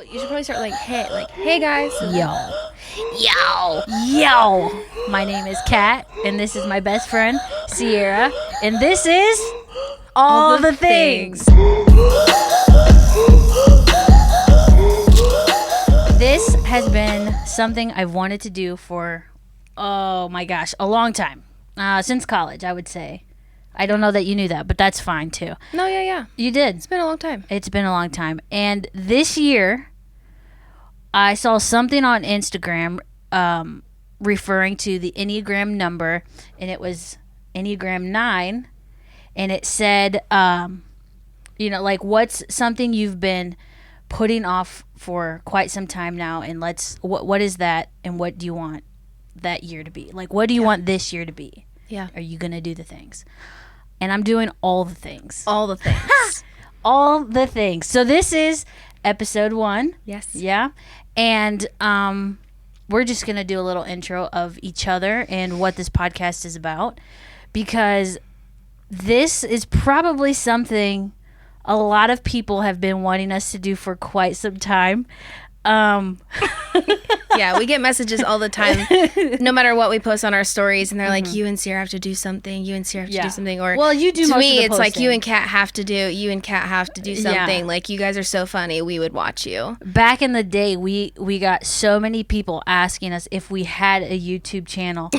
Well, you should probably start hey guys. Yo. My name is Kat, and this is my best friend, Sierra, and this is All the Things. This has been something I've wanted to do for, oh my gosh, a long time. Since college, I would say. I don't know that you knew that, but that's fine too. No, yeah. You did. It's been a long time. It's been a long time. And this year, I saw something on Instagram referring to the Enneagram number, and it was Enneagram 9, and it said, what's something you've been putting off for quite some time now, and what is that, and what do you want that year to be? Like, what do you want this year to be? Yeah. Are you going to do the things? And I'm doing all the things. All the things. All the things. So this is episode 1. Yes. Yeah. And we're just going to do a little intro of each other and what this podcast is about, because this is probably something a lot of people have been wanting us to do for quite some time. Yeah, we get messages all the time, no matter what we post on our stories, and they're like, you and Sierra have to do something, you and Sierra have to do something, or well, you do to most me of the it's like posting. you and Kat have to do something. Like, you guys are so funny, we would watch you. Back in the day, we got so many people asking us if we had a YouTube channel.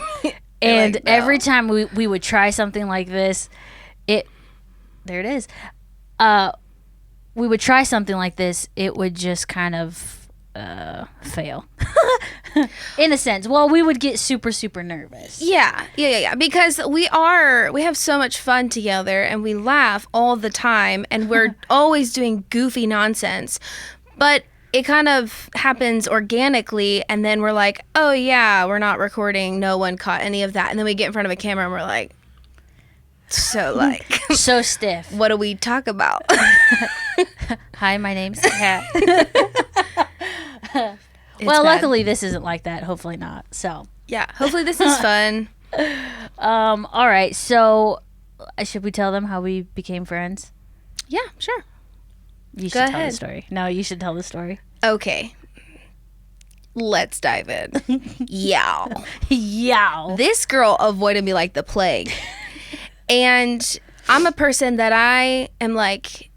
And like, no. Every time we would try something like this, there it is. We would try something like this, it would just kind of fail. In a sense. Well, we would get super, super nervous. Yeah. Because we have so much fun together, and we laugh all the time, and we're always doing goofy nonsense. But it kind of happens organically, and then we're like, oh yeah, we're not recording. No one caught any of that. And then we get in front of a camera and we're like, so stiff. What do we talk about? Hi, my name's Kat. Well, luckily this isn't like that. Hopefully not. So yeah, hopefully this is fun. all right. So should we tell them how we became friends? Yeah, sure. You should Go tell ahead. the story. No, you should tell the story. Okay. Let's dive in. Yow. This girl avoided me like the plague. And I'm a person that I am like,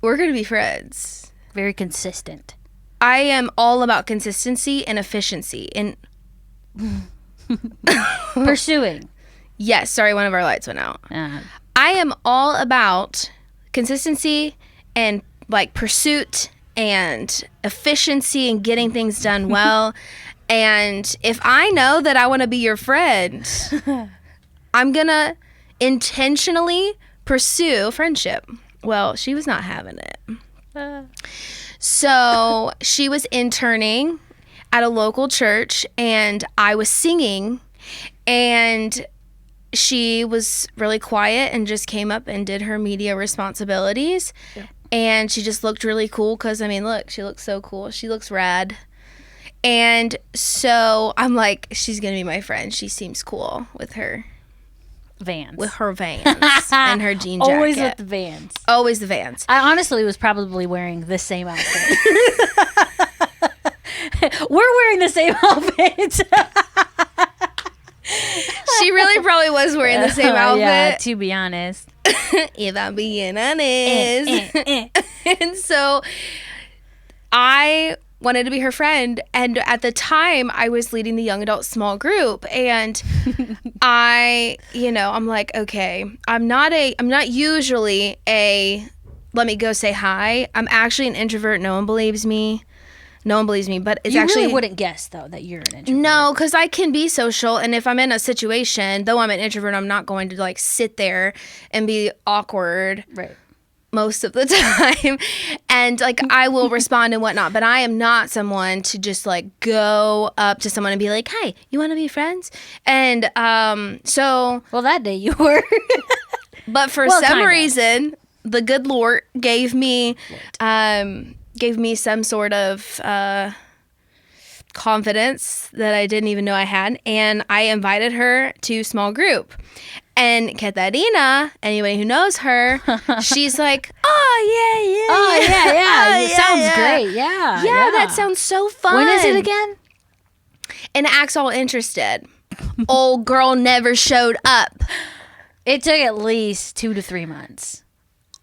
we're going to be friends. Very consistent. I am all about consistency and efficiency. And Pursuing. yes, sorry, one of our lights went out. I am all about consistency and like pursuit and efficiency and getting things done well. And if I know that I want to be your friend, I'm going to intentionally pursue friendship. Well, she was not having it. So she was interning at a local church, and I was singing, and she was really quiet and just came up and did her media responsibilities. Yeah. And she just looked really cool because, I mean, look, she looks so cool. She looks rad. And so I'm like, she's going to be my friend. She seems cool with her Vans. And her jean jacket. Always with the Vans. Always the Vans. I honestly was probably wearing the same outfit. We're wearing the same outfit. She really probably was wearing the same outfit. Yeah, to be honest. If I'm being honest. And so I wanted to be her friend, and at the time I was leading the young adult small group, and I'm like, okay, I'm not usually a let me go say hi. I'm actually an introvert. No one believes me, but it's You really wouldn't guess though that you're an introvert. no, because I can be social, and if I'm in a situation, though I'm an introvert, I'm not going to like sit there and be awkward. Right. Most of the time, and like I will respond and whatnot, but I am not someone to just like go up to someone and be like, "Hi, you want to be friends?" And so Well, that day you were. but for Well, some kinda. reason, the good Lord gave me some sort of confidence that I didn't even know I had, and I invited her to small group. And Katarina, anybody who knows her, she's like, oh, yeah. Oh, yeah. Oh, It sounds great. Yeah. Yeah, that sounds so fun. When is it again? And acts all interested. Old girl never showed up. It took at least 2 to 3 months.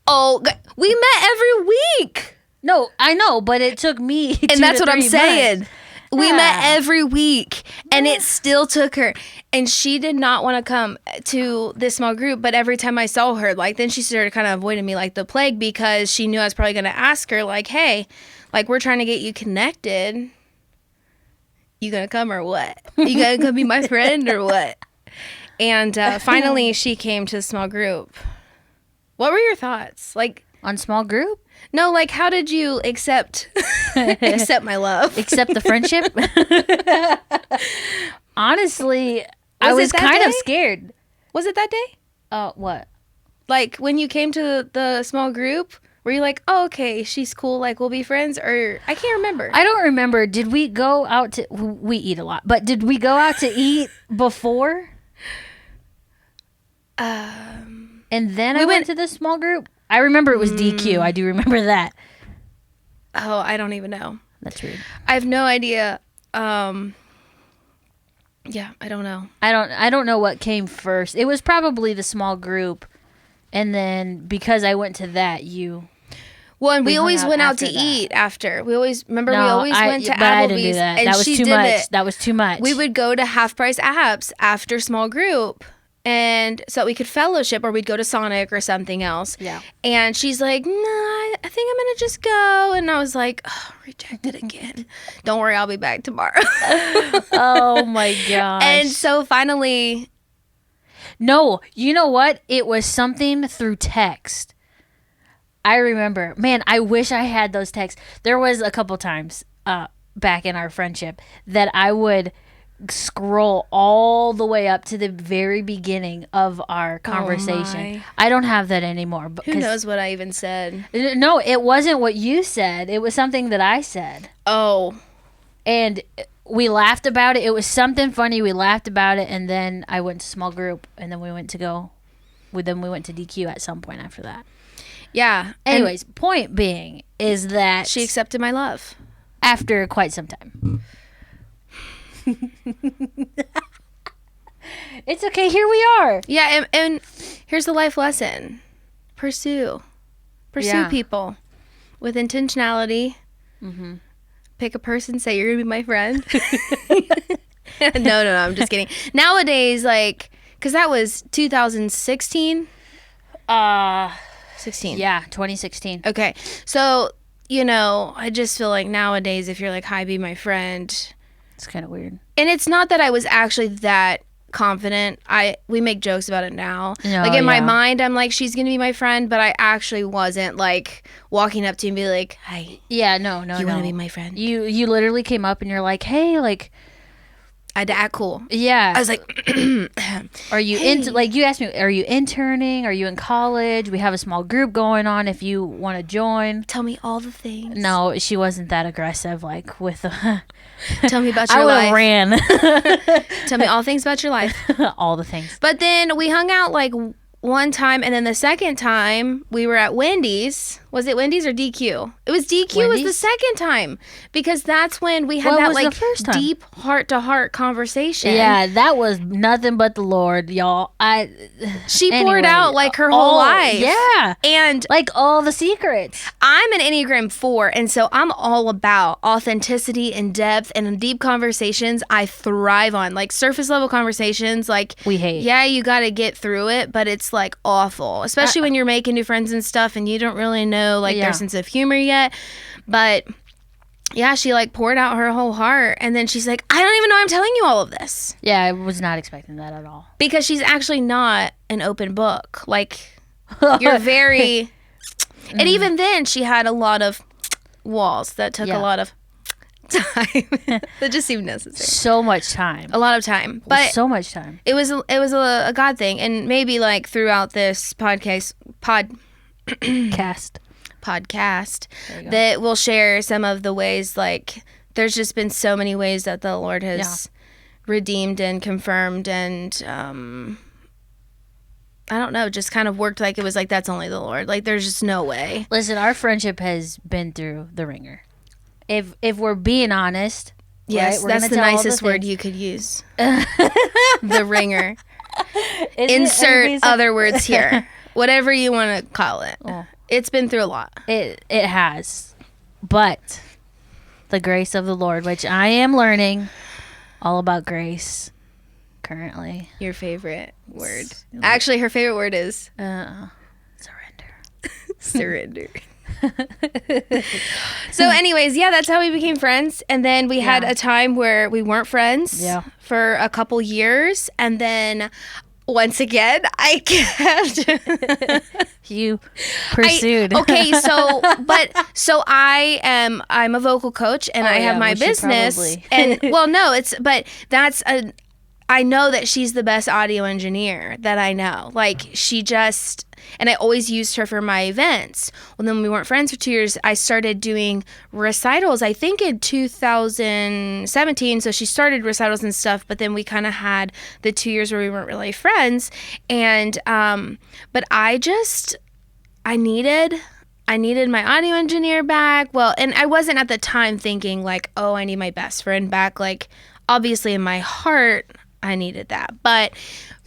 Oh, we met every week. No, I know, but it took me 2 to 3 months. And that's what I'm saying. We met every week, and it still took her. And she did not want to come to this small group, but every time I saw her, like, then she started kind of avoiding me like the plague because she knew I was probably going to ask her, like, hey, like, we're trying to get you connected. You going to come or what? You going to come be my friend or what? And finally, she came to the small group. What were your thoughts? Like, on small group? No, like, how did you accept my love? Accept the friendship? Honestly, I was kind of scared. Was it that day? What? Like, when you came to the small group, were you like, oh, okay, she's cool, like, we'll be friends? Or, I can't remember. I don't remember. Did we go out to... We eat a lot. But did we go out to eat before? And then I went to the small group? I remember it was DQ. I do remember that. Oh, I don't even know. That's weird. I have no idea. Yeah, I don't know. I don't know what came first. It was probably the small group, and then because I went to that, Well, and we always went out to eat after. We always went to Applebee's. I didn't do that. And that was too much. That was too much. We would go to Half Price Apps after small group. And so we could fellowship, or we'd go to Sonic or something else. Yeah. And she's like, no, I think I'm going to just go. And I was like, oh, rejected again. Don't worry, I'll be back tomorrow. Oh, my gosh. And so finally. No, you know what? It was something through text. I remember. Man, I wish I had those texts. There was a couple times back in our friendship that I would scroll all the way up to the very beginning of our conversation. I don't have that anymore. Who knows what I even said? No, it wasn't what you said. It was something that I said. Oh. And we laughed about it. It was something funny. We laughed about it, and then I went to small group, and then we went to DQ at some point after that. Yeah. Anyways, point being is that she accepted my love after quite some time. It's okay. Here we are. Yeah, and here's the life lesson: pursue people with intentionality. Mm-hmm. Pick a person. Say you're gonna be my friend. No, I'm just kidding. Nowadays, like, because that was 2016. 16. Yeah, 2016. Okay, so I just feel like nowadays, if you're like, "Hi, be my friend." It's kind of weird. And it's not that I was actually that confident. We make jokes about it now. Like in my mind, I'm like, she's going to be my friend, but I actually wasn't like walking up to you and be like, hi. Yeah, no. You want to be my friend? You literally came up and you're like, hey, like. I had to act cool. Yeah. I was like, are you you asked me, are you interning? Are you in college? We have a small group going on if you want to join. Tell me all the things. No, she wasn't that aggressive, like with Tell me about your life. I ran. Tell me all things about your life. All the things. But then we hung out like one time, and then the second time we were at Wendy's. Was it Wendy's or DQ? It was DQ. Wendy's? Was the second time, because that's when we had that like deep heart-to-heart conversation. Yeah, that was nothing but the Lord, y'all. She poured out like her whole life. Yeah, and like all the secrets. I'm an Enneagram 4, and so I'm all about authenticity and depth, and in deep conversations I thrive on. Like surface level conversations, like we hate. Yeah, you got to get through it, but it's like awful, especially when you're making new friends and stuff, and you don't really know their sense of humor yet. But yeah, she like poured out her whole heart, and then she's like, I don't even know I'm telling you all of this. Yeah, I was not expecting that at all, because she's actually not an open book. Like, you're very and even then she had a lot of walls that took a lot of time. That just seemed necessary. So much time. A lot of time. But so much time. It was a God thing. And maybe like throughout this podcast that we'll share some of the ways, like there's just been so many ways that the Lord has redeemed and confirmed and I don't know, just kind of worked like it was like, that's only the Lord. Like, there's just no way. Listen, our friendship has been through the ringer. If we're being honest, yes, right, that's the nicest word you could use. The ringer. Insert other words here. Whatever you want to call it. Oh. It's been through a lot. It has. But the grace of the Lord, which I am learning all about grace currently. Your favorite word. Actually, her favorite word is surrender. Surrender. So anyways, yeah, that's how we became friends. And then we had a time where we weren't friends for a couple years. And then once again, I kept you pursued. I'm a vocal coach and I have my business. And well, no, I know that she's the best audio engineer that I know. Like, she just, and I always used her for my events. Well, then when we weren't friends for 2 years, I started doing recitals, I think in 2017. So she started recitals and stuff, but then we kind of had the 2 years where we weren't really friends. And, but I needed my audio engineer back. Well, and I wasn't at the time thinking like, oh, I need my best friend back. Like, obviously in my heart, I needed that. But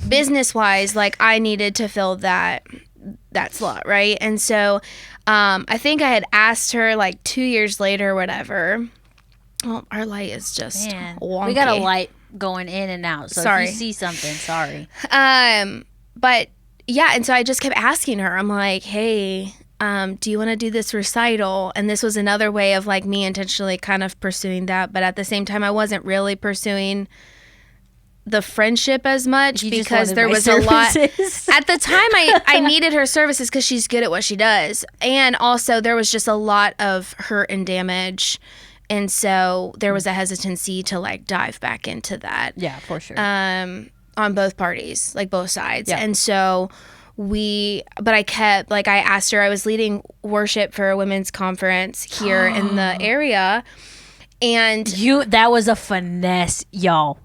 business-wise, like, I needed to fill that slot, right? And so I think I had asked her like 2 years later or whatever. Well, our light is just wonky. We got a light going in and out. So if you see something, sorry. But yeah, and so I just kept asking her. I'm like, hey, do you want to do this recital? And this was another way of like me intentionally kind of pursuing that. But at the same time, I wasn't really pursuing the friendship as much because there was a lot. At the time, I needed her services because she's good at what she does. And also there was just a lot of hurt and damage. And so there was a hesitancy to like dive back into that. Yeah, for sure. On both parties, like both sides. Yeah. And so I kept, like, I asked her, I was leading worship for a women's conference here in the area. And that was a finesse, y'all.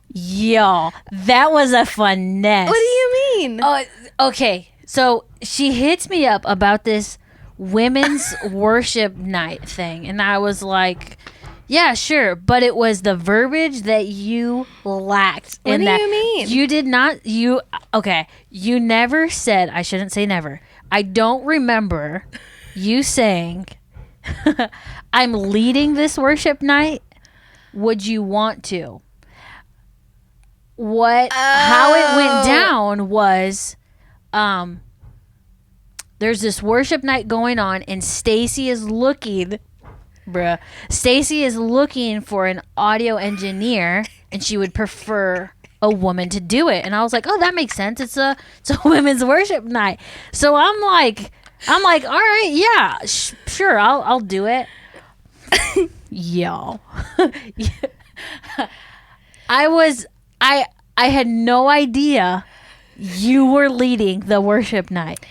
That was a finesse. What do you mean? Oh, okay. So she hits me up about this women's worship night thing. And I was like, yeah, sure. But it was the verbiage that you lacked. What do you mean? You did not, you never said, I shouldn't say never. I don't remember you saying, I'm leading this worship night. Would you want to? How it went down was, there's this worship night going on, and Stacy is looking for an audio engineer, and she would prefer a woman to do it. And I was like, oh, that makes sense. It's a women's worship night. So I'm like, all right, yeah, sure, I'll do it. Y'all. I had no idea you were leading the worship night.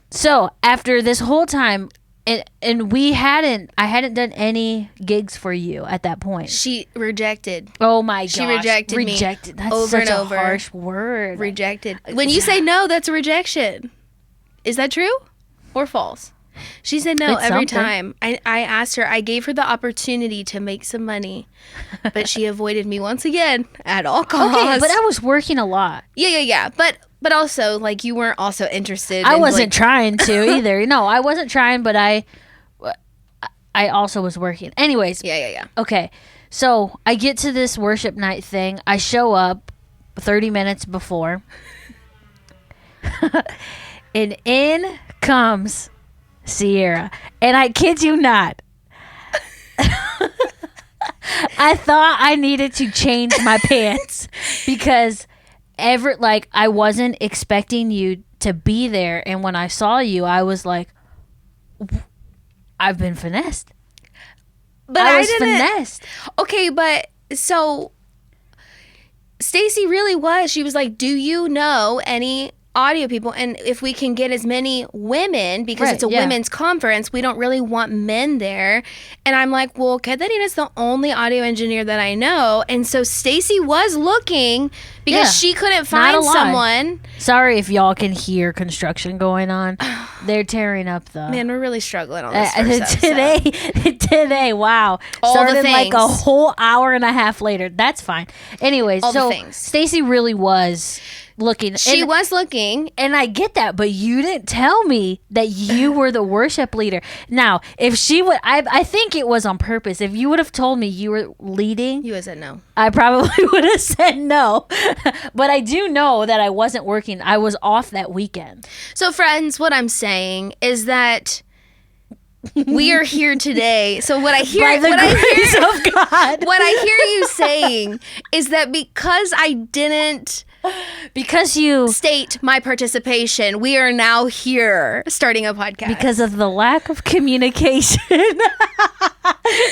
So after this whole time, and I hadn't done any gigs for you at that point. She rejected. Oh my gosh. She rejected me. That's over such and a over. harsh word. Rejected. When you say no, that's a rejection. Is that true or false? She said no every time. I asked her. I gave her the opportunity to make some money, but she avoided me once again at all costs. Okay, but I was working a lot. Yeah. But also, like, you weren't also interested. I wasn't trying to either. No, I wasn't trying, but I also was working. Anyways. Yeah. Okay, so I get to this worship night thing. I show up 30 minutes before, and in comes Cierra, and I kid you not, I thought I needed to change my pants because I wasn't expecting you to be there, and when I saw you, I was like, I've been finessed. But I was finessed. Okay, but so Stacy really was. She was like, do you know any audio people, and if we can get as many women, because it's a women's conference, we don't really want men there. And I'm like, well, Catarina's the only audio engineer that I know, and so Stacy was looking because she couldn't find someone. Sorry if y'all can hear construction going on. They're tearing up the... Man, we're really struggling on this first today, wow. Started like a whole hour and a half later. That's fine. Anyways, so Stacy really was looking. She was looking. And I get that, but you didn't tell me that you were the worship leader. Now, if she would, I think it was on purpose. If you would have told me you were leading, you would have said no. I probably would have said no. But I do know that I wasn't working. I was off that weekend. So, friends, what I'm saying is that we are here today. So what I hear, of God, what I hear you saying is that because I didn't, because you state my participation, we are now here starting a podcast because of the lack of communication.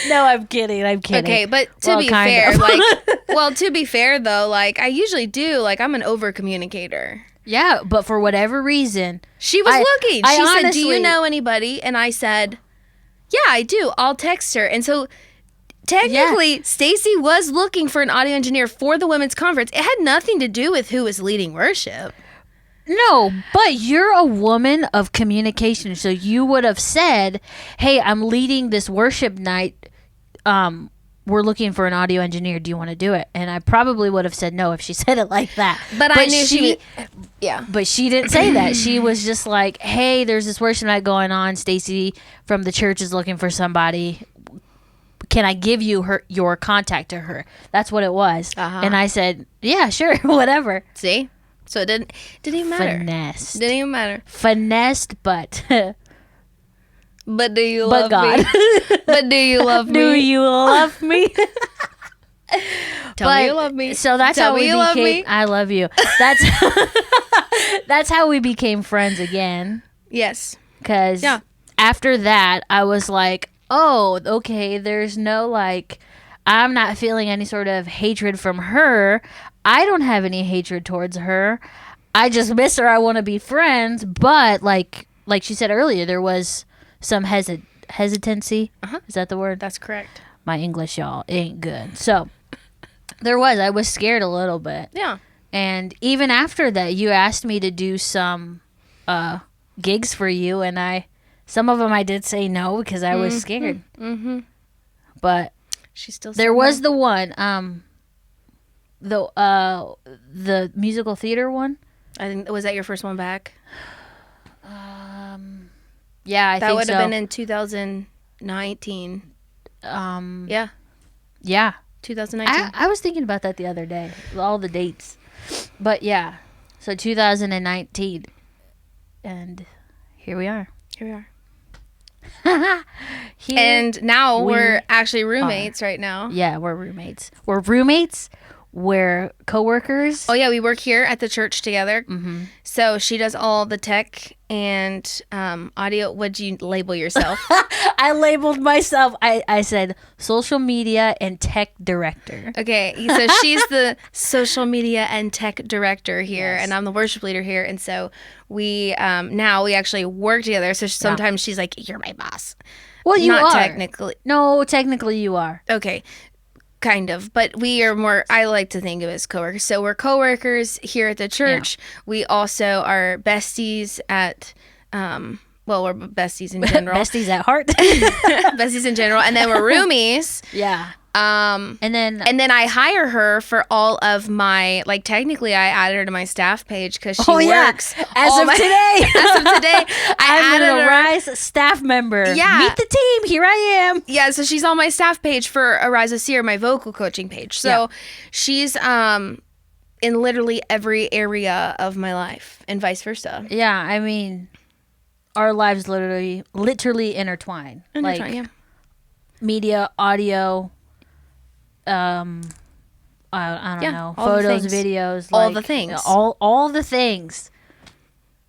No, I'm kidding. Okay, but to be fair, to be fair though, like I usually do, like I'm an over communicator. Yeah, but for whatever reason, she was looking. She said, "Do you know anybody?" And I said, "Yeah, I do. I'll text her." And so technically, Stacy was looking for an audio engineer for the women's conference. It had nothing to do with who was leading worship. No, but you're a woman of communication, so you would have said, "Hey, I'm leading this worship night. We're looking for an audio engineer. Do you want to do it?" And I probably would have said no if she said it like that. But I knew she But she didn't say that. She was just like, "Hey, there's this worship night going on. Stacy from the church is looking for somebody. Can I give you your contact to her?" That's what it was. And I said, "Yeah, sure, whatever." See? So it didn't even matter. Finessed. Didn't even matter. Finessed, but... But do you love me? But do you love me? Do you love me? Tell me you love me. So that's how we became... Love me. I love you. That's how we became friends again. Yes. Because after that, I was like, oh, okay, there's no like... I'm not feeling any sort of hatred from her. I don't have any hatred towards her. I just miss her. I want to be friends. But like she said earlier, there was some hesitancy. Is that the word? That's correct. My English, y'all, ain't good. So I was scared a little bit. Yeah. And even after that, you asked me to do some gigs for you. And some of them I did say no because I was scared. Mm-hmm. But she's still there was the one, the musical theater one. I think was that your first one back? Yeah, I think so. That would have been in 2019. Yeah. Yeah. 2019. I was thinking about that the other day, all the dates. But yeah, so 2019, and here we are. And now we're actually roommates right now. Yeah, we're roommates. We're co-workers. Oh yeah, we work here at the church together. Mm-hmm. So she does all the tech and audio. What'd you label yourself? I labeled myself. I said social media and tech director. Okay, so she's the social media and tech director here, and I'm the worship leader here. And so we now we actually work together. So sometimes she's like, "You're my boss." Well, you Not are. technically. No, technically you are. Okay. Kind of, but we are more, I like to think of it as coworkers. So we're coworkers here at the church. Yeah. We also are besties at, we're besties in general. Besties at heart. Besties in general. And then we're roomies. Yeah. And then I hire her for all of my, like, technically I added her to my staff page because she works. As of today, I added a Rise staff member. Yeah. Meet the team. Here I am. Yeah. So she's on my staff page for Rise of Cierra, my vocal coaching page. So she's in literally every area of my life and vice versa. Yeah. I mean, our lives literally intertwine. Like, media, audio, I don't know, photos, videos, all the things, all the things.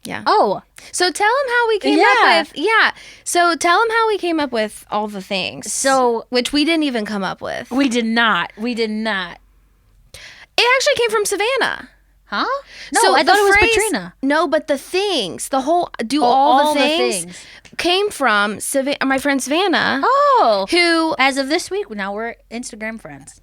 Yeah. Oh, so tell them how we came up with. Yeah. So tell them how we came up with all the things. So, which we didn't even come up with. We did not. It actually came from Savannah. Huh? No, so I thought it was Patrina. No, but the things, the whole all the things came from my friend Savannah. Oh, who as of this week now we're Instagram friends.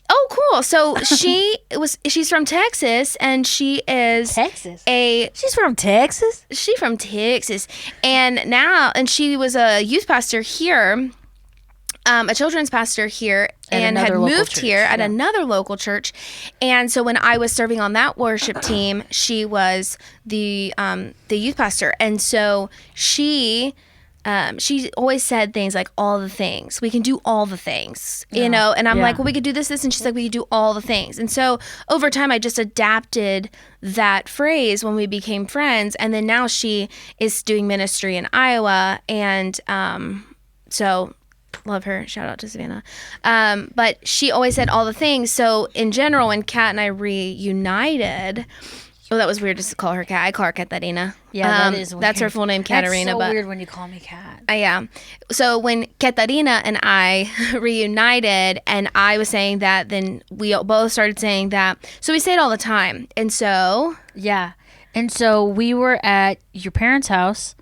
Oh, cool. So she's from Texas, and she is She's from Texas. She's from Texas, and she was a youth pastor here. A children's pastor here, and had moved here at another local church. And so when I was serving on that worship team, she was the youth pastor. And so she always said things like, all the things. We can do all the things, you know? And I'm like, well, we could do this. And she's like, we could do all the things. And so over time, I just adapted that phrase when we became friends. And then now she is doing ministry in Iowa. And so... love her. Shout out to Savannah. But she always said all the things. So in general, when Kat and I reunited, that was weird to call her Kat. I call her Katarina. Yeah, that is weird. That's her full name, Katarina. That's so weird when you call me Kat. Yeah. So when Katarina and I reunited, and I was saying that, then we both started saying that. So we say it all the time. And so... yeah. And so we were at your parents' house,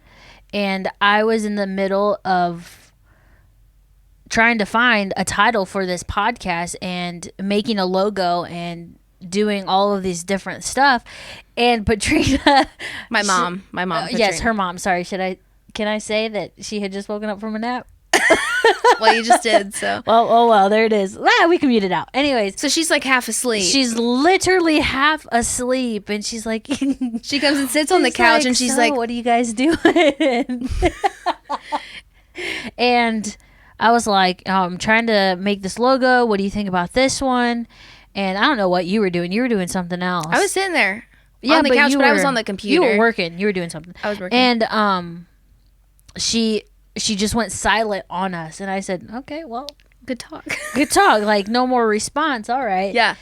and I was in the middle of trying to find a title for this podcast and making a logo and doing all of these different stuff. And Patrina, my mom, yes, her mom. Sorry, can I say that she had just woken up from a nap? Well, you just did, so. Well, there it is. We can mute it out. Anyways. So she's like half asleep. She's literally half asleep, and she's like. She comes and sits on the couch, and she's like, what are you guys doing? And I was like, I'm trying to make this logo. What do you think about this one? And I don't know what you were doing. You were doing something else. I was sitting there on the couch, but I was on the computer. You were working. You were doing something. I was working. And she just went silent on us. And I said, okay, well. Good talk. Good talk. Like, no more response. All right. Yeah.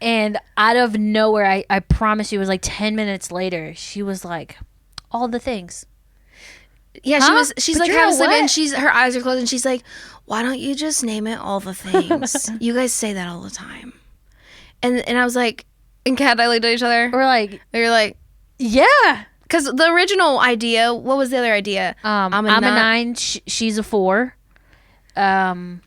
And out of nowhere, I promise you, it was like 10 minutes later, she was like, all the things. Yeah, she's like half asleep, and her eyes are closed, and she's like, why don't you just name it all the things? You guys say that all the time. And I was like, and Kat and I looked at each other. You're like, yeah. Because the original idea, what was the other idea? I'm a 9, she's a 4. I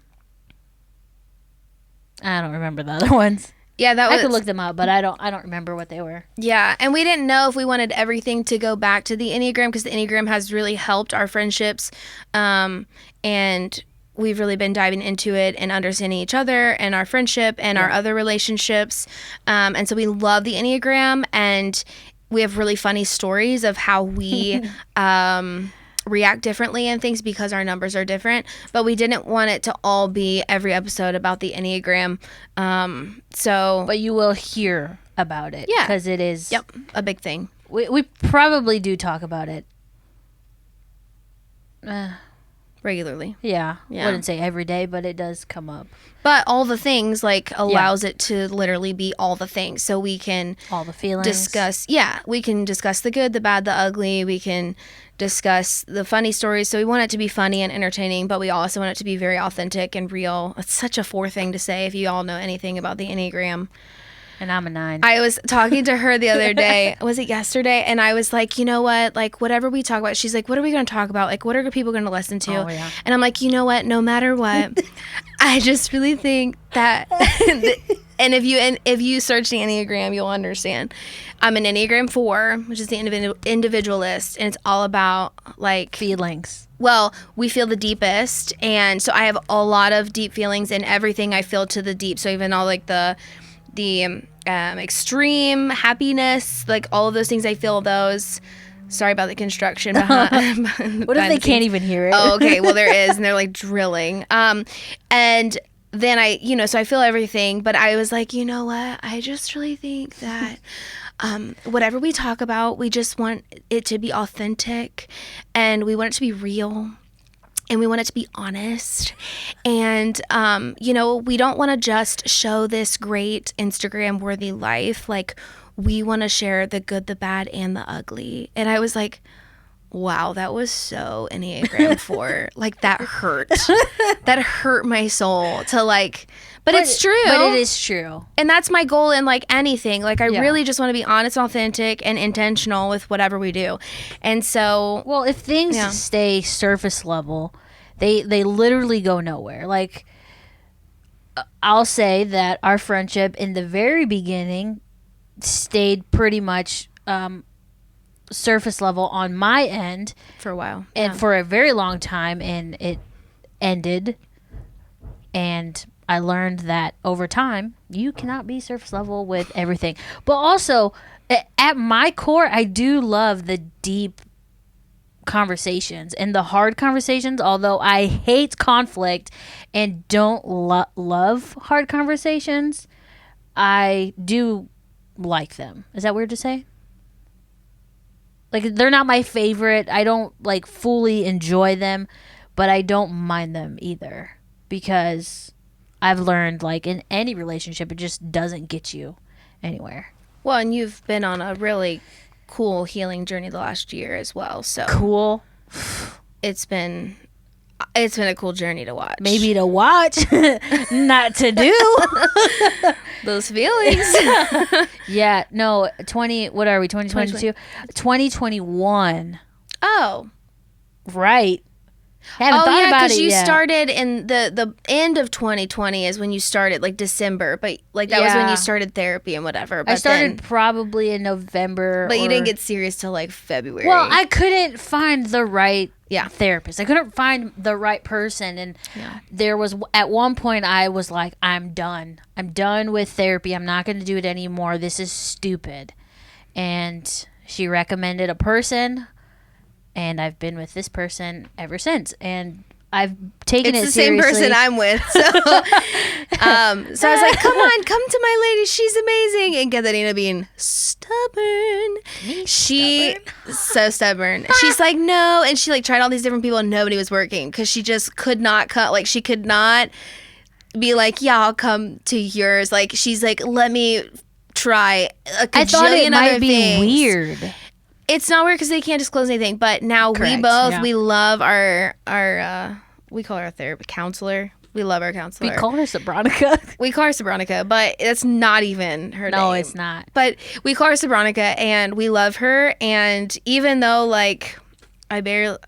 don't remember the other ones. Yeah, I could look them up, but I don't remember what they were. Yeah, and we didn't know if we wanted everything to go back to the Enneagram, because the Enneagram has really helped our friendships, and we've really been diving into it and understanding each other and our friendship and our other relationships, and so we love the Enneagram, and we have really funny stories of how we react differently and things because our numbers are different, but we didn't want it to all be every episode about the Enneagram. But you will hear about it. Yeah. Because it is a big thing. We probably do talk about it. Regularly. Yeah. I wouldn't say every day, but it does come up. But all the things allows it to literally be all the things. So we can all the feelings we can discuss the good, the bad, the ugly. We can discuss the funny stories. So we want it to be funny and entertaining, but we also want it to be very authentic and real. It's such a 4 thing to say if you all know anything about the Enneagram. And I'm a 9. I was talking to her the other day. Was it yesterday? And I was like, you know what? Like, whatever we talk about, she's like, what are we going to talk about? Like, what are people going to listen to? Oh, yeah. And I'm like, you know what? No matter what, I just really think that, and if you search the Enneagram, you'll understand. I'm an Enneagram 4, which is the individualist, and it's all about feelings. Well, we feel the deepest, and so I have a lot of deep feelings, and everything I feel to the deep. So even all the extreme happiness, all of those things, I feel those. Sorry about the construction behind. What if they can't even hear it? Oh, okay. Well, there is, and they're drilling. And then so I feel everything, but I was like, you know what? I just really think that whatever we talk about, we just want it to be authentic, and we want it to be real. And we want it to be honest. And, we don't want to just show this great Instagram-worthy life. We want to share the good, the bad, and the ugly. And I was like, Wow, that was so Enneagram 4. Like, that hurt. That hurt my soul to like, but it's true. But it is true. And that's my goal in like anything. Like, I really just want to be honest, authentic, and intentional with whatever we do. And so, well, if things stay surface level, they literally go nowhere. Like, I'll say that our friendship in the very beginning stayed pretty much surface level on my end for a while, and for a very long time, and it ended. And I learned that over time, you cannot be surface level with everything. But also, at my core, I do love the deep conversations and the hard conversations, although I hate conflict and don't love hard conversations. I do like them. Is that weird to say? Like, they're not my favorite. I don't like fully enjoy them, but I don't mind them either, because I've learned, like, in any relationship, it just doesn't get you anywhere. Well, and you've been on a really cool healing journey the last year as well. So cool. It's been a cool journey to watch. Maybe to watch, not to do. Those feelings. Yeah, no, what are we, 2022? 2021. Oh. Right. Haven't thought about it because you yet. started in the end of 2020 is when you started, like December, but like that was when you started therapy and whatever. But I started probably in November. But you didn't get serious till like February. Well, I couldn't find the right therapist. I couldn't find the right person, and there was at one point I was like, I'm done. I'm done with therapy. I'm not going to do it anymore. This is stupid. And she recommended a person. And I've been with this person ever since, and I've taken it seriously. It's the same person I'm with, so so I was like, "Come on, come to my lady. She's amazing." And Catalina being stubborn, so stubborn. She's like, "No," and she like tried all these different people, and nobody was working because she just could not cut. Like, she could not be like, "Yeah, I'll come to yours." Like, she's like, "Let me try a I thought it might be things. weird. It's not weird because they can't disclose anything, but now we both, we love our we call her a therapy counselor. We love our counselor. We call her Sabronica. We call her Sabronica, but that's not even her name. No, it's not. But we call her Sabronica, and we love her, and even though, like, I barely,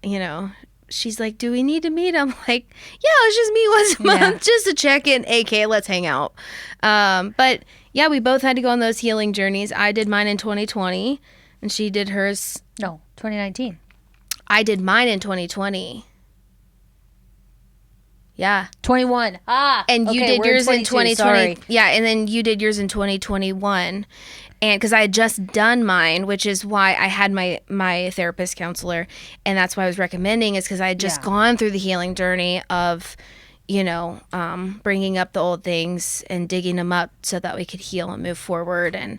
she's like, do we need to meet? I'm like, yeah, let's just meet once a month just to check in, aka let's hang out. But, yeah, we both had to go on those healing journeys. I did mine in 2020. And she did hers. No, 2019. I did mine in 2020. Yeah. 21. And you did yours in 2020. Sorry. Yeah, and then you did yours in 2021. And because I had just done mine, which is why I had my therapist counselor. And that's why I was recommending, is because I had just gone through the healing journey of, bringing up the old things and digging them up so that we could heal and move forward and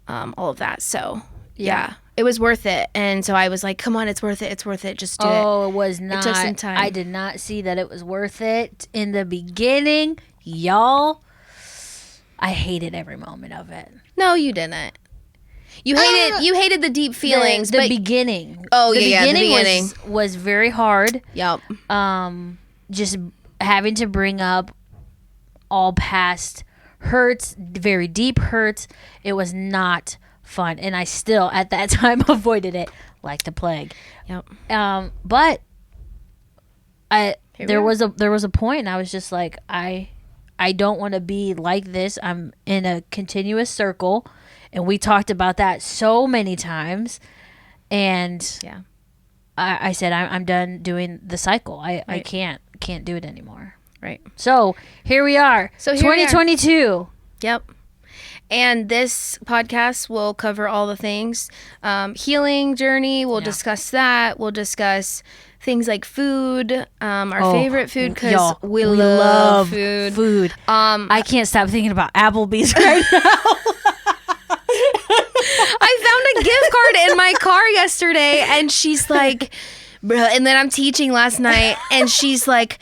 all of that. So... Yeah, it was worth it. And so I was like, come on, it's worth it. It's worth it. Just do it. Oh, it was not. It took some time. I did not see that it was worth it in the beginning. Y'all, I hated every moment of it. No, you didn't. You hated the deep feelings. The beginning. Oh, the beginning was very hard. Yep. Just having to bring up all past hurts, very deep hurts. It was not fun, and I still at that time avoided it like the plague. Yep. But there was a point, and I was just like, I don't want to be like this. I'm in a continuous circle, and we talked about that so many times. And I said I'm done doing the cycle. I can't do it anymore. Right. So here we are. So 2022. Yep. And this podcast will cover all the things. Healing journey, we'll discuss that. We'll discuss things like food, our favorite food, because we love food. I can't stop thinking about Applebee's right now. I found a gift card in my car yesterday, and she's like, bro, and then I'm teaching last night, and she's like,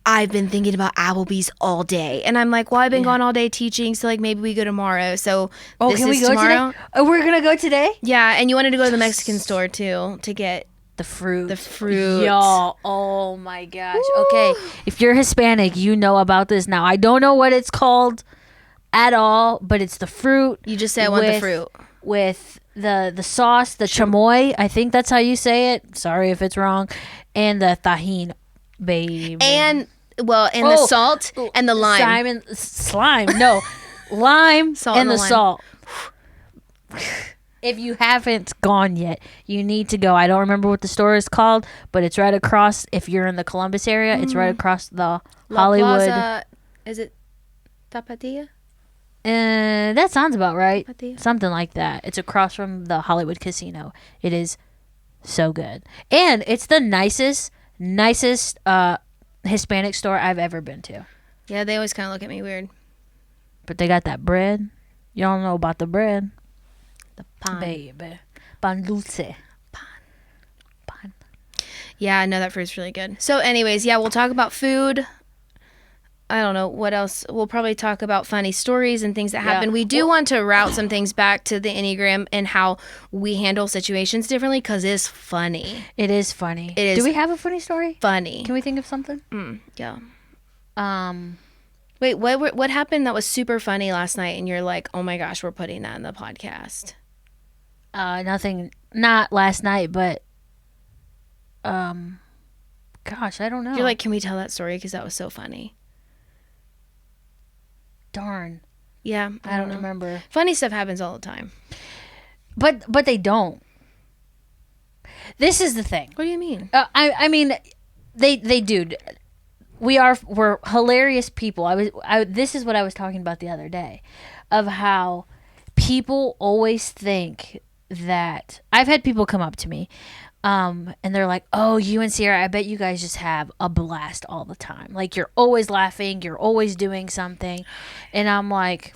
I've been thinking about Applebee's all day. And I'm like, well, I've been gone all day teaching, so like maybe we go tomorrow. So this can we go tomorrow. Today? Oh, we're going to go today? Yeah, and you wanted to go to the Mexican store too to get The fruit. The Y'all. Oh my gosh. Woo. Okay. If you're Hispanic, you know about this now. I don't know what it's called at all, but it's the fruit. You just say I want the fruit. With the sauce, the chamoy. I think that's how you say it. Sorry if it's wrong. And the tajin, baby. And the salt and the lime. Slime. No. Lime salt and the lime. Salt. If you haven't gone yet, you need to go. I don't remember what the store is called, but it's right across. If you're in the Columbus area, it's right across the Hollywood. Plaza, is it Tapatía? That sounds about right. Tapatía. Something like that. It's across from the Hollywood Casino. It is so good, and it's the nicest Hispanic store I've ever been to. Yeah, they always kind of look at me weird. But they got that bread. Y'all know about the bread. The pan. Baby. Pan dulce. Pan. Yeah, no, that fruit's really good. So anyways, yeah, we'll talk about food. I don't know what else. We'll probably talk about funny stories and things that happen. We do want to route some things back to the Enneagram and how we handle situations differently because it's funny. It is funny. It is. Do we have a funny story? Funny. Can we think of something? Yeah. Wait, what happened that was super funny last night and you're like, oh my gosh, we're putting that in the podcast? Nothing. Not last night, but gosh, I don't know. You're like, can we tell that story because that was so funny? Darn. Yeah, I don't remember. Funny stuff happens all the time. But they don't. This is the thing. What do you mean? I mean, they do. We're hilarious people. This is what I was talking about the other day, of how people always think that I've had people come up to me, and they're like, "Oh, you and Sierra, I bet you guys just have a blast all the time. Like you're always laughing, you're always doing something," and I'm like,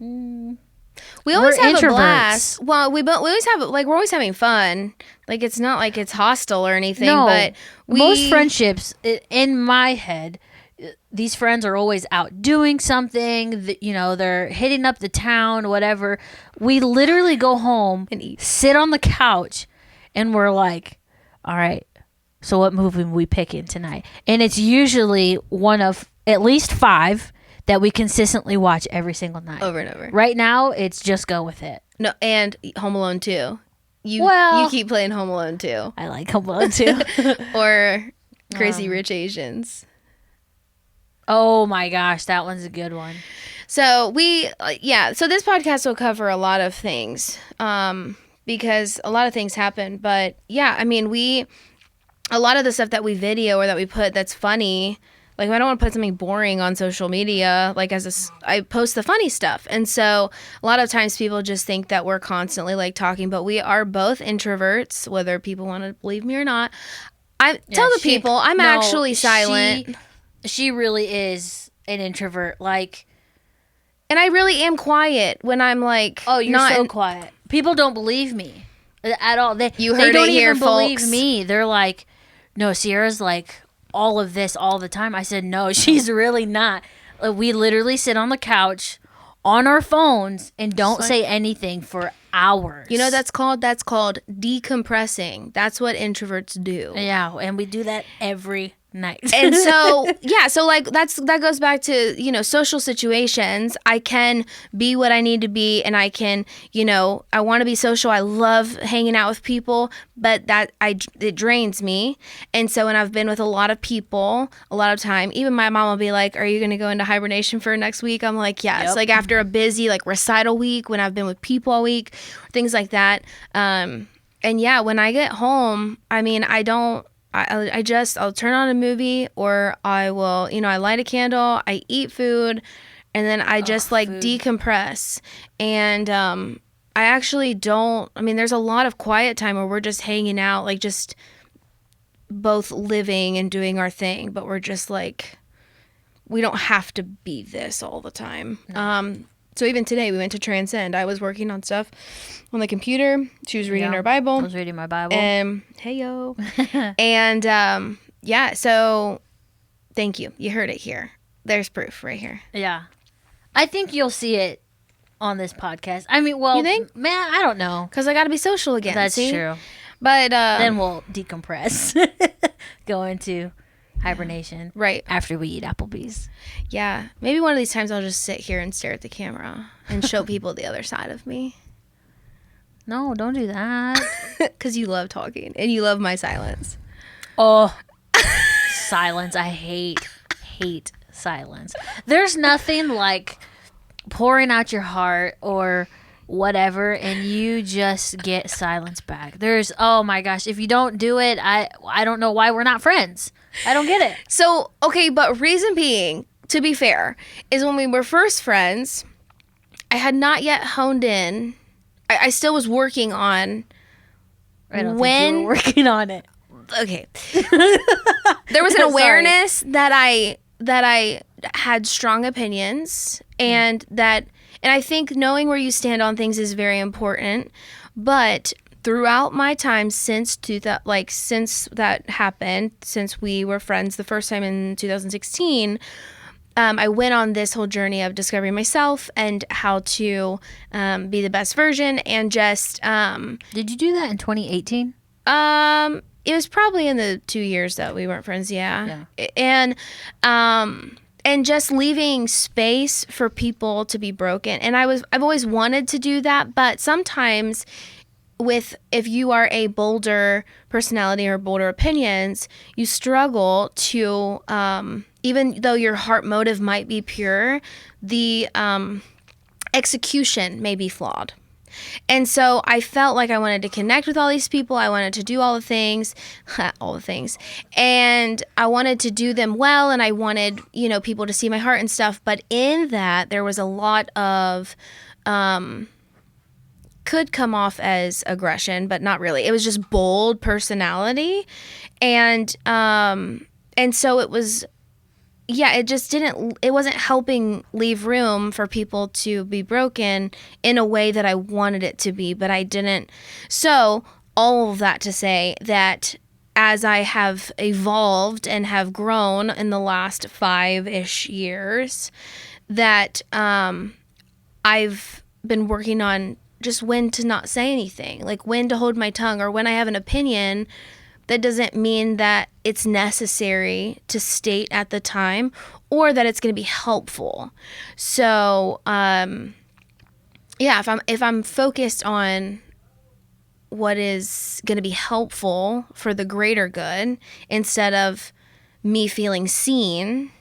We always have introverts. A blast. Well, we always have we're always having fun. Like it's not like it's hostile or anything. No, but most friendships in my head, these friends are always out doing something. They're hitting up the town, whatever. We literally go home and eat, sit on the couch, and we're like, "All right, so what movie are we picking tonight?" And it's usually one of at least 5 that we consistently watch every single night. Over and over. Right now, it's Just Go With It. No, and Home Alone 2. You keep playing Home Alone 2. I like Home Alone 2. Or Crazy Rich Asians. Oh my gosh, that one's a good one. So so this podcast will cover a lot of things because a lot of things happen. But yeah, I mean, a lot of the stuff that we video or that we put that's funny, like I don't want to put something boring on social media. Like I post the funny stuff. And so a lot of times people just think that we're constantly like talking, but we are both introverts, whether people want to believe me or not. Tell the people I'm actually silent. She really is an introvert. Like, and I really am quiet when I'm like, oh, you're so quiet. People don't believe me at all. They don't even believe folks. Me. They're like, no, Sierra's like all of this all the time. I said, no, she's really not. We literally sit on the couch on our phones and don't say anything for hours. You know, that's called decompressing. That's what introverts do. Yeah, and we do that every night. And so like that goes back to, social situations. I can be what I need to be, and I can, I want to be social. I love hanging out with people, but it drains me. And so when I've been with a lot of people a lot of time, even my mom will be like, "Are you going to go into hibernation for next week?" I'm like, "Yes." Yep. Like after a busy like recital week, when I've been with people all week, things like that. And yeah, when I get home, I mean, I'll turn on a movie, or I will, I light a candle, I eat food, and then I just decompress. And I actually there's a lot of quiet time where we're just hanging out, like just both living and doing our thing, but we're just like, we don't have to be this all the time. No. So even today we went to Transcend. I was working on stuff on the computer. She was reading her Bible. I was reading my Bible. Hey, yo. And, so thank you. You heard it here. There's proof right here. Yeah. I think you'll see it on this podcast. I mean, well, you think? Man, I don't know. Because I got to be social again. That's true. But then we'll decompress, go into hibernation. Right. After we eat Applebee's. Yeah. Maybe one of these times I'll just sit here and stare at the camera and show people the other side of me. No, don't do that. Because you love talking and you love my silence. Oh, silence. I hate silence. There's nothing like pouring out your heart or whatever and you just get silence back. Oh my gosh, if you don't do it, I don't know why we're not friends. I don't get it. So, okay, but reason being, to be fair, is when we were first friends, I had not yet honed in. I still was working on I don't think you were working on it. Okay. There was an awareness that I had strong opinions and I think knowing where you stand on things is very important. But throughout my time since that happened, since we were friends the first time in 2016, I went on this whole journey of discovering myself and how to be the best version and just... Did you do that in 2018? It was probably in the 2 years that we weren't friends, yeah. And just leaving space for people to be broken. And I've always wanted to do that, but sometimes if you are a bolder personality or bolder opinions, you struggle to, even though your heart motive might be pure, the execution may be flawed. And so I felt like I wanted to connect with all these people. I wanted to do all the things, and I wanted to do them well. And I wanted, people to see my heart and stuff. But in that, there was a lot of, could come off as aggression, but not really. It was just bold personality. And so it was, it wasn't helping leave room for people to be broken in a way that I wanted it to be, but I didn't. So all of that to say that as I have evolved and have grown in the last 5-ish years, that I've been working on just when to not say anything, like when to hold my tongue, or when I have an opinion, that doesn't mean that it's necessary to state at the time or that it's going to be helpful. So, if I'm focused on what is going to be helpful for the greater good, instead of me feeling seen,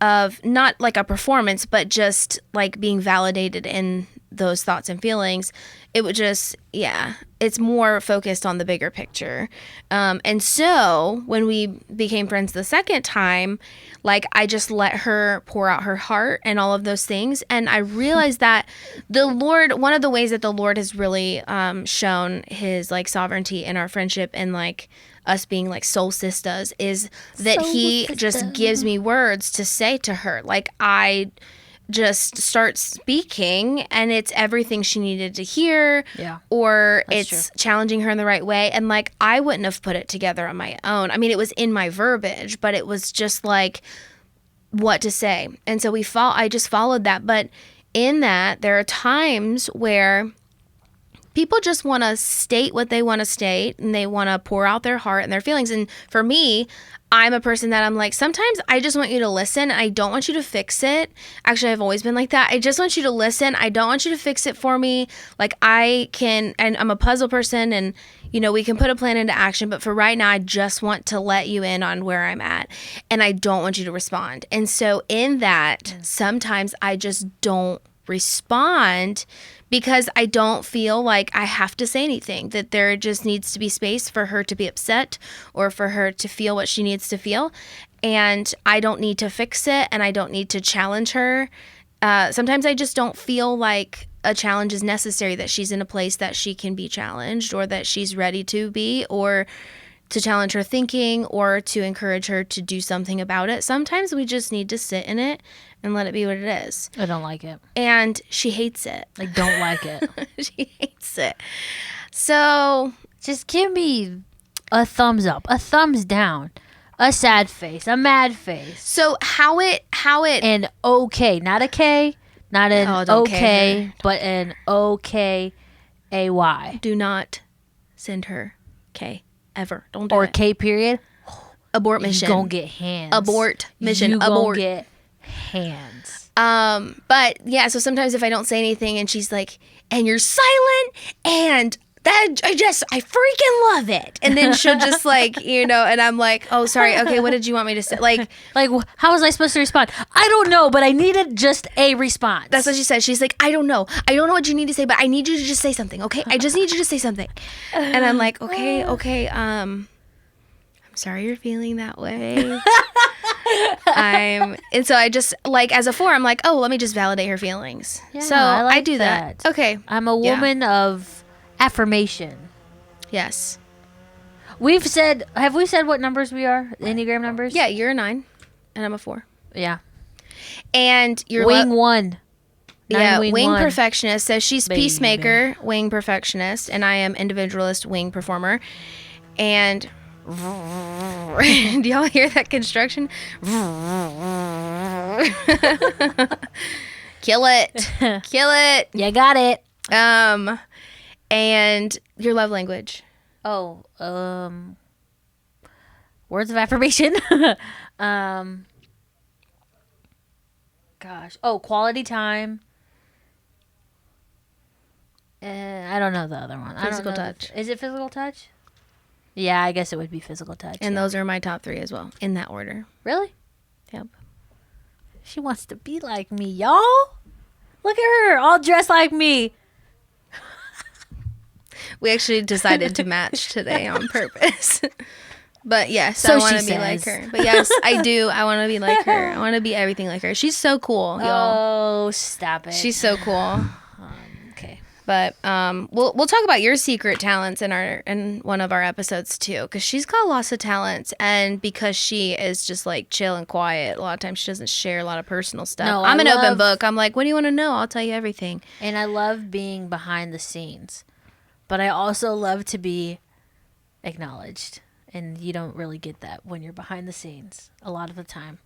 of not like a performance, but just like being validated in those thoughts and feelings, it would just, it's more focused on the bigger picture. And so when we became friends the second time, like I just let her pour out her heart and all of those things. And I realized that the Lord, one of the ways that the Lord has really shown his like sovereignty in our friendship and like us being like soul sisters is that he just gives me words to say to her. Like I just start speaking and it's everything she needed to hear, or it's challenging her in the right way. And like I wouldn't have put it together on my own. I mean, it was in my verbiage, but it was just like what to say. And so I just followed that. But in that, there are times where people just want to state what they want to state and they want to pour out their heart and their feelings. And for me, I'm a person that I'm like, sometimes I just want you to listen. I don't want you to fix it. Actually, I've always been like that. I just want you to listen. I don't want you to fix it for me. Like and I'm a puzzle person and, we can put a plan into action. But for right now, I just want to let you in on where I'm at. And I don't want you to respond. And so in that, sometimes I just don't respond because I don't feel like I have to say anything, that there just needs to be space for her to be upset or for her to feel what she needs to feel. And I don't need to fix it and I don't need to challenge her. Sometimes I just don't feel like a challenge is necessary, that she's in a place that she can be challenged or that she's ready to be, or to challenge her thinking or to encourage her to do something about it. Sometimes we just need to sit in it and let it be what it is. I don't like it. And she hates it. I don't like it. She hates it. So just give me a thumbs up, a thumbs down, a sad face, a mad face. So how it and okay, not a K, not an okay, but an okay, AY. Do not send her K ever. Don't do or it. K period. Abort mission. You gonna get hands. Abort mission. You abort. gonna get hands. But yeah, so sometimes if I don't say anything and she's like, and you're silent and that I freaking love it. And then she'll just like, you know, and I'm like, oh, sorry. Okay. What did you want me to say? Like, how was I supposed to respond? I don't know, but I needed just a response. That's what she said. She's like, I don't know what you need to say, but I need you to just say something. Okay. I just need you to say something. And I'm like, okay. I'm sorry you're feeling that way. And so I just like, as a 4, I'm like, oh, let me just validate her feelings. Yeah, so I like I do that. Okay. I'm a woman of affirmation. Yes. Have we said what numbers we are? Enneagram numbers? Yeah, you're a 9 and I'm a 4. Yeah. And you're wing 1. Yeah, wing one. Perfectionist. So she's peacemaker, wing perfectionist, and I am individualist, wing performer. And do y'all hear that construction? Kill it. You got it. And your love language. Oh, words of affirmation. Gosh. Oh, quality time. I don't know the other one. Physical touch. Is it physical touch? Yeah, I guess it would be physical touch. And those are my top 3 as well, in that order. Really? Yep. She wants to be like me, y'all. Look at her, all dressed like me. We actually decided to match today on purpose. But yes, so I want to be like her. But yes, I do. I want to be like her. I want to be everything like her. She's so cool, y'all. Oh, stop it. She's so cool. Okay. But we'll talk about your secret talents in one of our episodes too, because she's got lots of talents, and because she is just like chill and quiet, a lot of times she doesn't share a lot of personal stuff. No, I'm an open book. I'm like, what do you want to know? I'll tell you everything. And I love being behind the scenes, but I also love to be acknowledged, and you don't really get that when you're behind the scenes a lot of the time.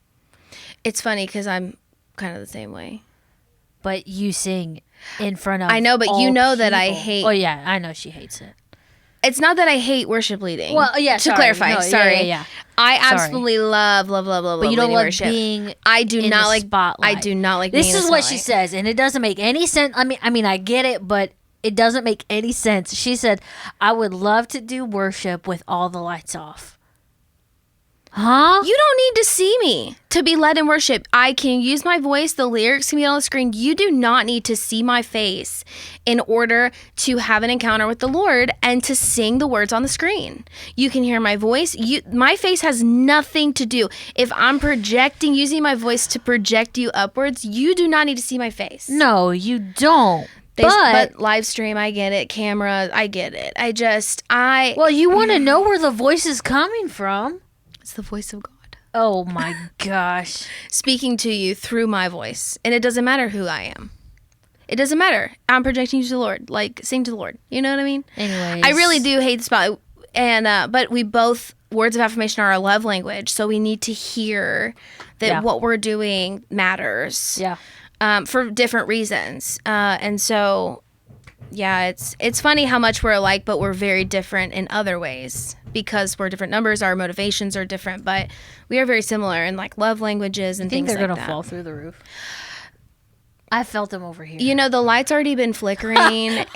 It's funny because I'm kind of the same way. But you sing in front of I know, but you know that I hate... Oh, yeah, I know she hates it. It's not that I hate worship leading. Well, yeah, to clarify, no, sorry. Yeah. I absolutely love but you don't love worship. being I do in not the like spotlight. I do not like being This in is the what she spotlight. says, and it doesn't make any sense. I mean, I get it, but it doesn't make any sense. She said, I would love to do worship with all the lights off. Huh? You don't need to see me to be led in worship. I can use my voice. The lyrics can be on the screen. You do not need to see my face in order to have an encounter with the Lord and to sing the words on the screen. You can hear my voice. My face has nothing to do. If I'm using my voice to project you upwards, you do not need to see my face. No, you don't. But live stream, I get it. Camera, I get it. Well, you want to know where the voice is coming from. It's the voice of God. Oh my gosh. Speaking to you through my voice. And it doesn't matter who I am. It doesn't matter. I'm projecting you to the Lord. Like, sing to the Lord. You know what I mean? Anyways. I really do hate the spotlight. And, but we both, words of affirmation are our love language. So we need to hear that what we're doing matters. Yeah. For different reasons. And so, yeah, it's funny how much we're alike, but we're very different in other ways. Because we're different numbers, our motivations are different, but we are very similar in like love languages and things like that. They're gonna fall through the roof. I felt them over here. You know, the light's already been flickering,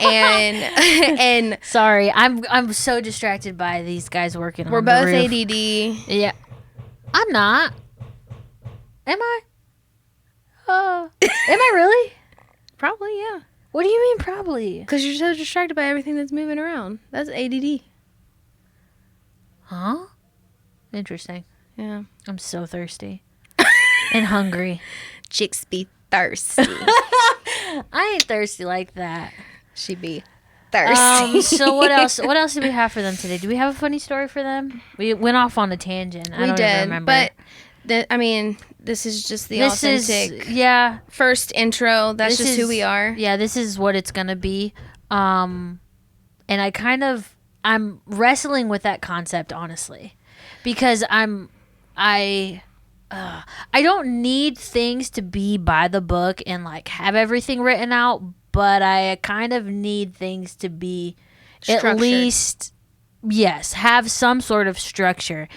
and sorry, I'm so distracted by these guys working on the roof. We're both ADD. Yeah, I'm not. Am I? Am I really? Probably, yeah. What do you mean, probably? Because you're so distracted by everything that's moving around. That's ADD. Huh? Interesting. Yeah. I'm so thirsty. And hungry. Chicks be thirsty. I ain't thirsty like that. She be thirsty. So what else? What else did we have for them today? Do we have a funny story for them? We went off on a tangent. I don't even remember. But this is just the this authentic first intro. That's just who we are. Yeah, this is what it's gonna be. And I'm wrestling with that concept, honestly, because I don't need things to be by the book and like have everything written out, but I kind of need things to be structured. At least yes, have some sort of structure.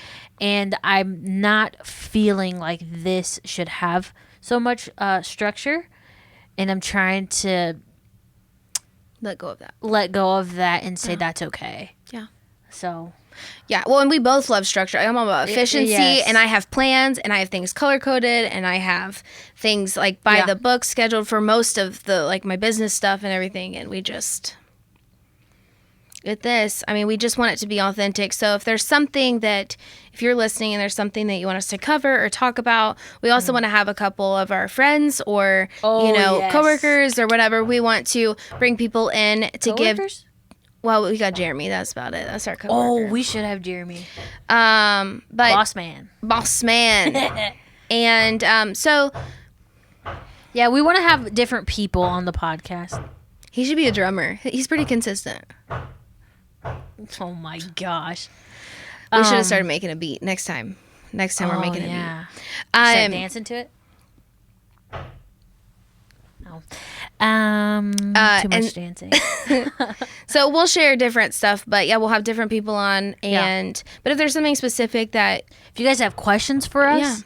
And I'm not feeling like this should have so much structure. And I'm trying to let go of that and say that's okay. Yeah. So. Yeah. Well, and we both love structure. I'm all about efficiency, yes. and I have plans, and I have things color coded, and I have things like by the book scheduled for most of the like my business stuff and everything. And we just. With this, I mean, we just want it to be authentic. So if there's something that, if you're listening and there's something that you want us to cover or talk about, we also want to have a couple of our friends or, coworkers or whatever. We want to bring people in to give. Well, we got Jeremy. That's about it. That's our coworker. Oh, we should have Jeremy. But Boss man. And so. Yeah, we want to have different people on the podcast. He should be a drummer. He's pretty consistent. Oh my gosh. We should have started making a beat next time. We're making a beat. Start dancing to it? No. Too much dancing. So we'll share different stuff, but we'll have different people on. But if there's something specific that... If you guys have questions for us,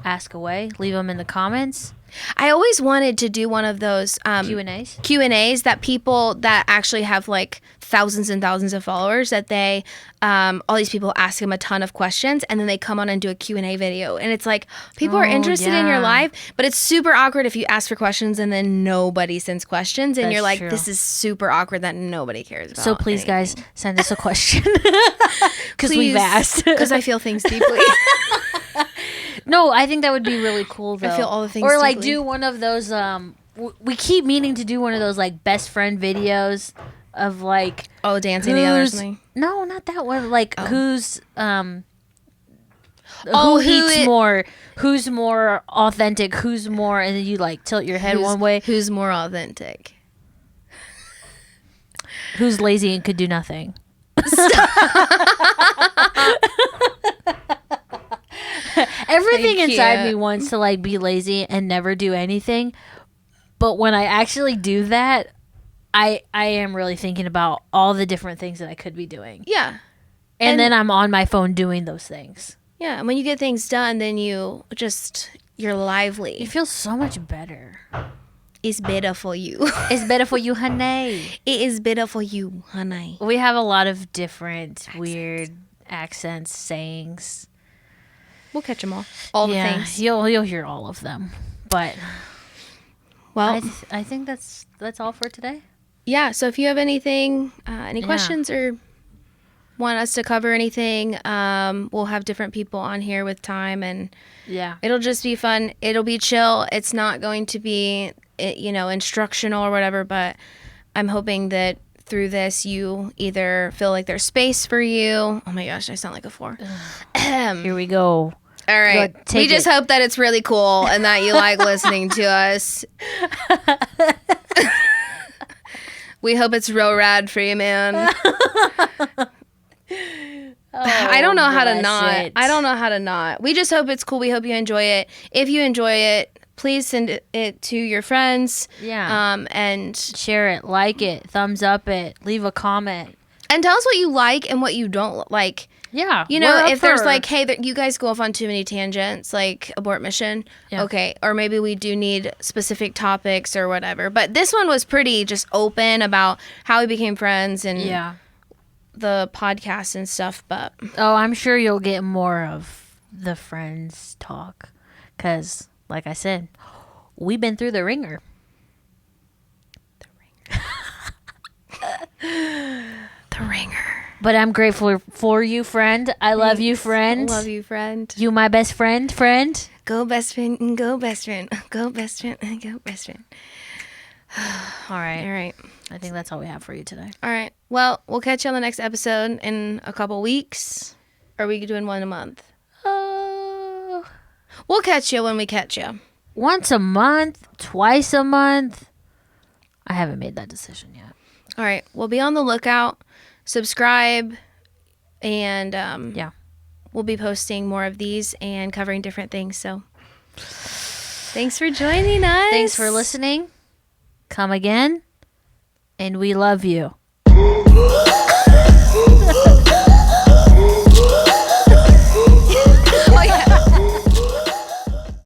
ask away. Leave them in the comments. I always wanted to do one of those Q&As that people that actually have like thousands and thousands of followers, that they all these people ask them a ton of questions and then they come on and do a Q&A video, and it's like people are interested in your life, but it's super awkward if you ask for questions and then nobody sends questions and you're like, true. This is super awkward that nobody cares about. So please guys, send us a question because we've asked, because I feel things deeply. No, I think that would be really cool, though. I feel all the things. Or like deeply. do one of those. We keep meaning to do one of those like best friend videos of like dancing together or something. No, not that one. Like who's who who's more authentic, who's more, and then you like tilt your head one way. Who's more authentic? Who's lazy and could do nothing? Everything inside me wants to like be lazy and never do anything, but when I actually do that, I am really thinking about all the different things that I could be doing. Yeah. And then I'm on my phone doing those things. Yeah, and when you get things done, then you're lively. You feel so much better. It's better for you. It's better for you, honey. It is better for you, honey. We have a lot of different weird accents, sayings. We'll catch them all. All the things. You'll hear all of them. But I think that's all for today. Yeah. So if you have anything, any questions or want us to cover anything, we'll have different people on here with time, and it'll just be fun. It'll be chill. It's not going to be instructional or whatever. But I'm hoping that through this, you either feel like there's space for you. Oh my gosh, I sound like a 4. Here we go. All right. We just hope that it's really cool and that you like listening to us. We hope it's real rad for you, man. I don't know how to not. I don't know how to not. We just hope it's cool. We hope you enjoy it. If you enjoy it, please send it to your friends. Yeah. And share it, like it, thumbs up it, leave a comment. And tell us what you like and what you don't like. Yeah. If there's like, hey, you guys go off on too many tangents, like abort mission. Yeah. Okay. Or maybe we do need specific topics or whatever. But this one was pretty just open about how we became friends and the podcast and stuff. But I'm sure you'll get more of the friends talk. Because, like I said, we've been through the ringer. The ringer. But I'm grateful for you, friend. I love you, friend. Love you, friend. You my best friend, friend. Go best friend, go best friend. Go best friend, go best friend. All right. All right. I think that's all we have for you today. All right. Well, we'll catch you on the next episode in a couple weeks. Or are we doing one a month? We'll catch you when we catch you. Once a month, twice a month. I haven't made that decision yet. All right. We'll be on the lookout. Subscribe, and we'll be posting more of these and covering different things. So thanks for joining us. Thanks for listening. Come again, and we love you.